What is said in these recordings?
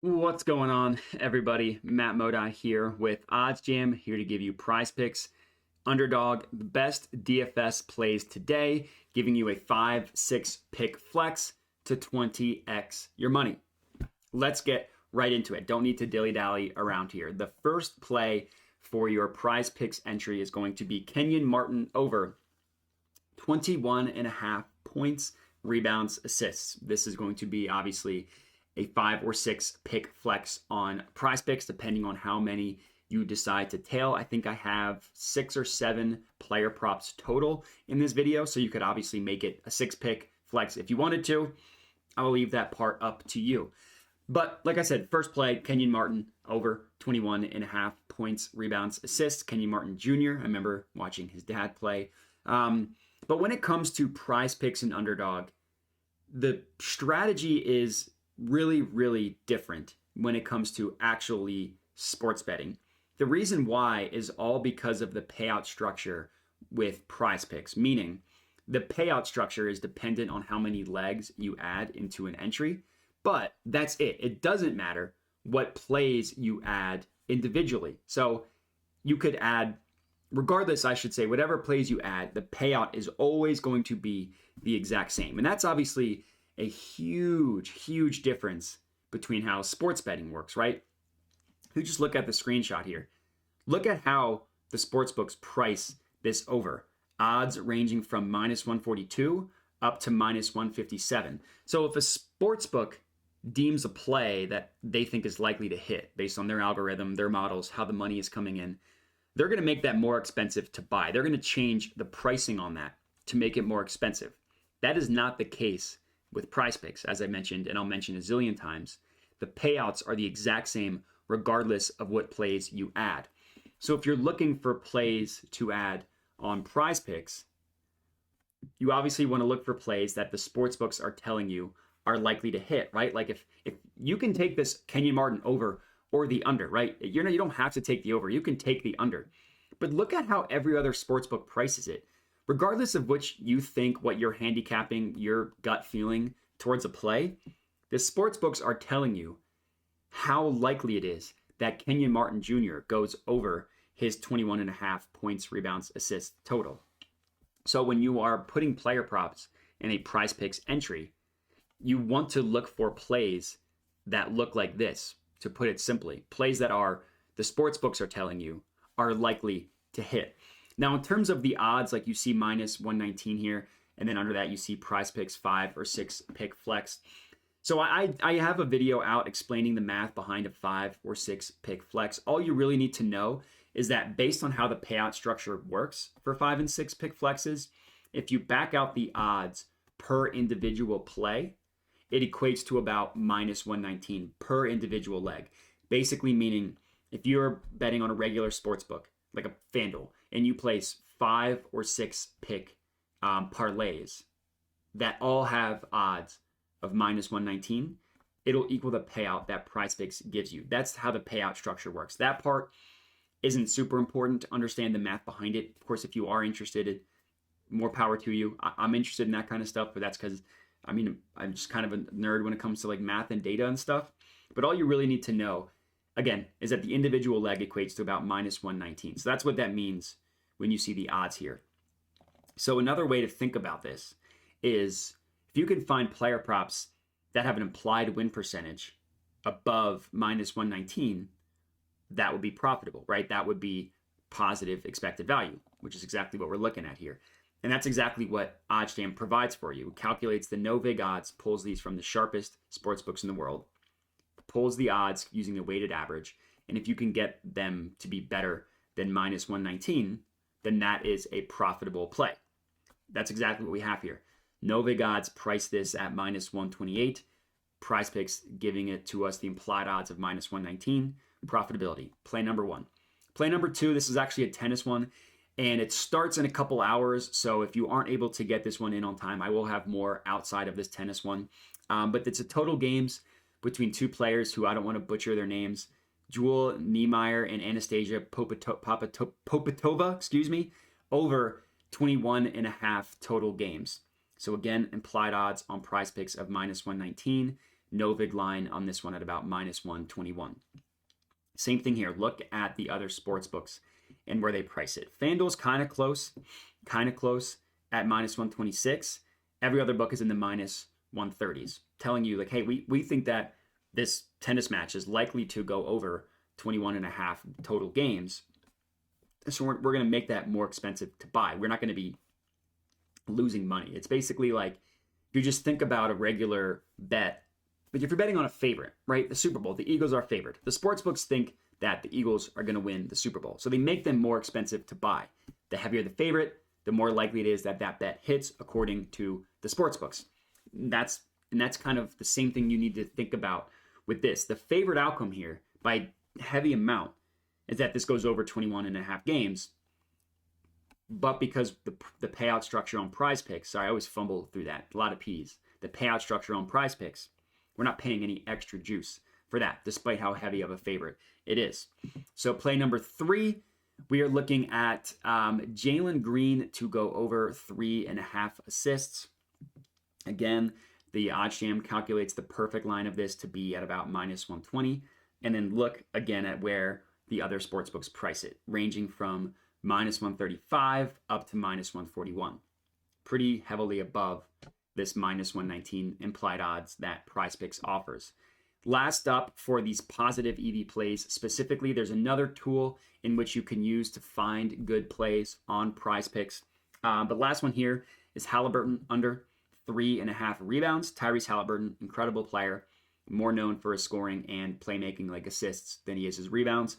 What's going on, everybody? Matt Modi here with OddsJam, here to give you PrizePicks, Underdog, the best DFS plays today, giving you a 5-6 pick flex to 20x your money. Let's get right into it. Don't need to dilly-dally around here. The first play for your PrizePicks entry is going to be Kenyon Martin over 21.5 points, rebounds, assists. This is going to be obviously a 5 or 6 pick flex on PrizePicks, depending on how many you decide to tail. I think I have 6 or 7 player props total in this video, so you could obviously make it a 6 pick flex if you wanted to. I will leave that part up to you. But like I said, first play, Kenyon Martin over 21.5 points, rebounds, assists. Kenyon Martin Jr., I remember watching his dad play. But when it comes to PrizePicks and Underdog, the strategy is really, really different when it comes to actually sports betting. The reason why is all because of the payout structure with PrizePicks, meaning the payout structure is dependent on how many legs you add into an entry, but that's it. It doesn't matter what plays you add individually. So you could add, regardless, I should say, whatever plays you add, the payout is always going to be the exact same. And that's obviously a huge, huge difference between how sports betting works, right? You just look at the screenshot here. Look at how the sports books price this over. Odds ranging from -142 up to -157. So if a sports book deems a play that they think is likely to hit based on their algorithm, their models, how the money is coming in, they're going to make that more expensive to buy. They're going to change the pricing on that to make it more expensive. That is not the case with PrizePicks, as I mentioned, and I'll mention a zillion times. The payouts are the exact same regardless of what plays you add. So if you're looking for plays to add on PrizePicks, you obviously want to look for plays that the sports books are telling you are likely to hit, right? Like if you can take this Kenyon Martin over or the under, right? You don't have to take the over. You can take the under. But look at how every other sportsbook prices it. Regardless of which you think, what you're handicapping, your gut feeling towards a play, the sports books are telling you how likely it is that Kenyon Martin Jr. goes over his 21.5 points, rebounds, assists total. So when you are putting player props in a PrizePicks entry, you want to look for plays that look like this, to put it simply. Plays that are, the sports books are telling you, are likely to hit. Now, in terms of the odds, like you see -119 here, and then under that you see PrizePicks 5 or 6 pick flex. So I have a video out explaining the math behind a 5 or 6 pick flex. All you really need to know is that based on how the payout structure works for 5 and 6 pick flexes, if you back out the odds per individual play, it equates to about -119 per individual leg. Basically meaning if you're betting on a regular sports book, like a FanDuel, and you place 5 or 6 pick parlays that all have odds of -119, it'll equal the payout that PrizePicks gives you. That's how the payout structure works. That part isn't super important to understand the math behind it. Of course, if you are interested, more power to you. I'm interested in that kind of stuff, but that's because, I'm just kind of a nerd when it comes to like math and data and stuff. But all you really need to know, again, is that the individual leg equates to about -119. So that's what that means when you see the odds here. So another way to think about this is if you can find player props that have an implied win percentage above -119, that would be profitable, right? That would be positive expected value, which is exactly what we're looking at here. And that's exactly what OddsJam provides for you. It calculates the no-vig odds, pulls these from the sharpest sports books in the world, pulls the odds using the weighted average, and if you can get them to be better than -119, then that is a profitable play. That's exactly what we have here. No-vig odds price this at -128. PrizePicks giving it to us the implied odds of -119. Profitability. Play number one. Play number two, this is actually a tennis one, and it starts in a couple hours, so if you aren't able to get this one in on time, I will have more outside of this tennis one. But it's a total games between two players who I don't want to butcher their names, Jewel Niemeyer and Anastasia Popatova, over 21.5 total games. So again, implied odds on PrizePicks of -119. no big line on this one at about minus 121. Same thing here. Look at the other sports books and where they price it. FanDuel's kind of close at minus 126. Every other book is in the minus 130s, telling you like, hey, we think that this tennis match is likely to go over 21 and a half total games. So we're going to make that more expensive to buy. We're not going to be losing money. It's basically like, if you just think about a regular bet, like if you're betting on a favorite, right? The Super Bowl, the Eagles are favored. The sports books think that the Eagles are going to win the Super Bowl. So they make them more expensive to buy. The heavier the favorite, the more likely it is that that bet hits according to the sports books. That's kind of the same thing you need to think about with this. The favorite outcome here by heavy amount is that this goes over 21 and a half games. But because the payout structure on PrizePicks, sorry, I always fumble through that, a lot of P's. The payout structure on PrizePicks, we're not paying any extra juice for that, despite how heavy of a favorite it is. So play number 3, we are looking at Jalen Green to go over 3.5 assists. Again, the OddsJam calculates the perfect line of this to be at about minus 120. And then look again at where the other sportsbooks price it, ranging from minus 135 up to minus 141. Pretty heavily above this minus 119 implied odds that PrizePicks offers. Last up for these positive EV plays specifically, there's another tool in which you can use to find good plays on PrizePicks. But last one here is Halliburton under 3.5 rebounds. Tyrese Halliburton, incredible player, more known for his scoring and playmaking like assists than he is his rebounds.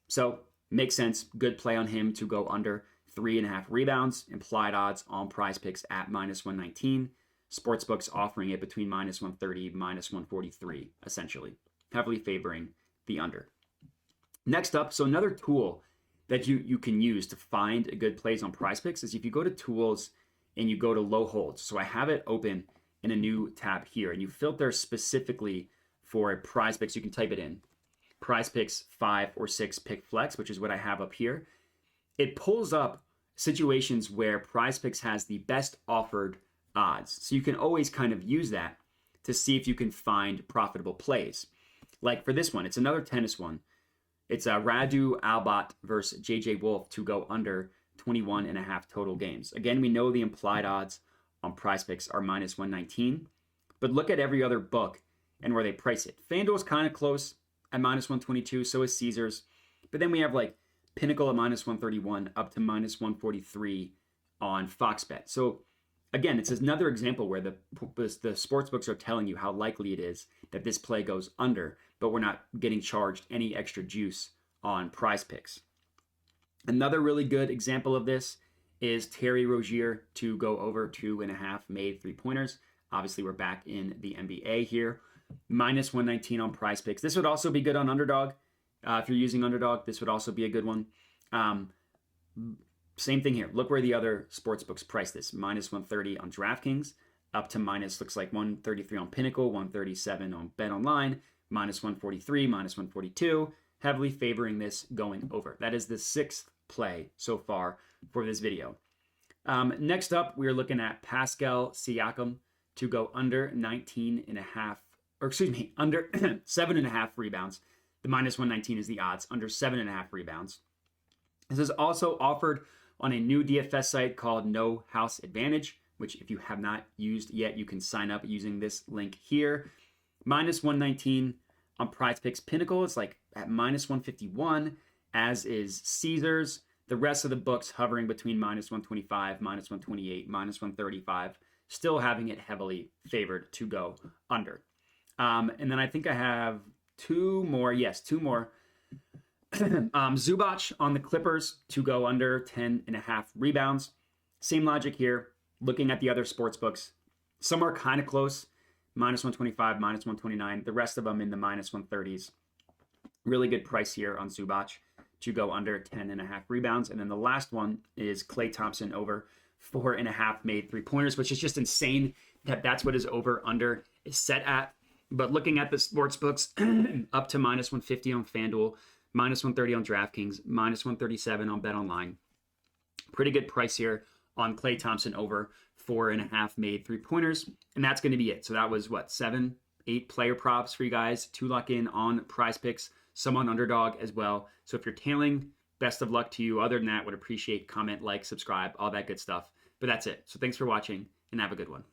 So makes sense. Good play on him to go under 3.5 rebounds. Implied odds on PrizePicks at minus 119. Sportsbooks offering it between minus 130, minus 143, essentially, heavily favoring the under. Next up, so another tool that you can use to find good plays on PrizePicks is if you go to tools and you go to low holds. So I have it open in a new tab here, and you filter specifically for PrizePicks. You can type it in, PrizePicks 5 or 6 pick flex, which is what I have up here. It pulls up situations where PrizePicks has the best offered odds. So you can always kind of use that to see if you can find profitable plays. Like for this one, it's another tennis one. It's Radu Albat versus JJ Wolf to go under 21.5 total games. Again, we know the implied odds on PrizePicks are minus 119, but look at every other book and where they price it. FanDuel's kind of close at minus 122, so is Caesars. But then we have like Pinnacle at minus 131 up to minus 143 on Fox Bet. So again, it's another example where the sports books are telling you how likely it is that this play goes under, but we're not getting charged any extra juice on PrizePicks. Another really good example of this is Terry Rozier to go over 2.5 made 3-pointers. Obviously, we're back in the NBA here. Minus 119 on PrizePicks. This would also be good on Underdog. If you're using Underdog, this would also be a good one. Same thing here. Look where the other sports books price this. Minus 130 on DraftKings, up to minus, looks like 133 on Pinnacle, 137 on BetOnline, minus 143, minus 142, heavily favoring this going over. That is the 6th play so far for this video. Next up, we're looking at Pascal Siakam to go under 19.5, or excuse me, under 7.5 rebounds. The minus 119 is the odds, under 7.5 rebounds. This is also offered on a new DFS site called No House Advantage, which if you have not used yet, you can sign up using this link here. Minus 119 on PrizePicks. Pinnacle is like at minus 151, as is Caesars. The rest of the books hovering between minus 125, minus 128, minus 135, still having it heavily favored to go under. And then I think I have two more. Yes, two more. Zubac on the Clippers to go under 10.5 rebounds. Same logic here. Looking at the other sports books, some are kind of close. Minus 125, minus 129. The rest of them in the minus 130s. Really good price here on Zubac to go under 10.5 rebounds. And then the last one is Klay Thompson over 4.5 made 3-pointers, which is just insane that that's what his over under is set at. But looking at the sports books, up to minus 150 on FanDuel, minus 130 on DraftKings, minus 137 on BetOnline. Pretty good price here on Klay Thompson over 4.5 made 3-pointers. And that's going to be it. So that was what, 7 8 player props for you guys to lock in on PrizePicks, some on Underdog as well. So if you're tailing, best of luck to you. Other than that, would appreciate comment, like, subscribe, all that good stuff. But that's it. So thanks for watching and have a good one.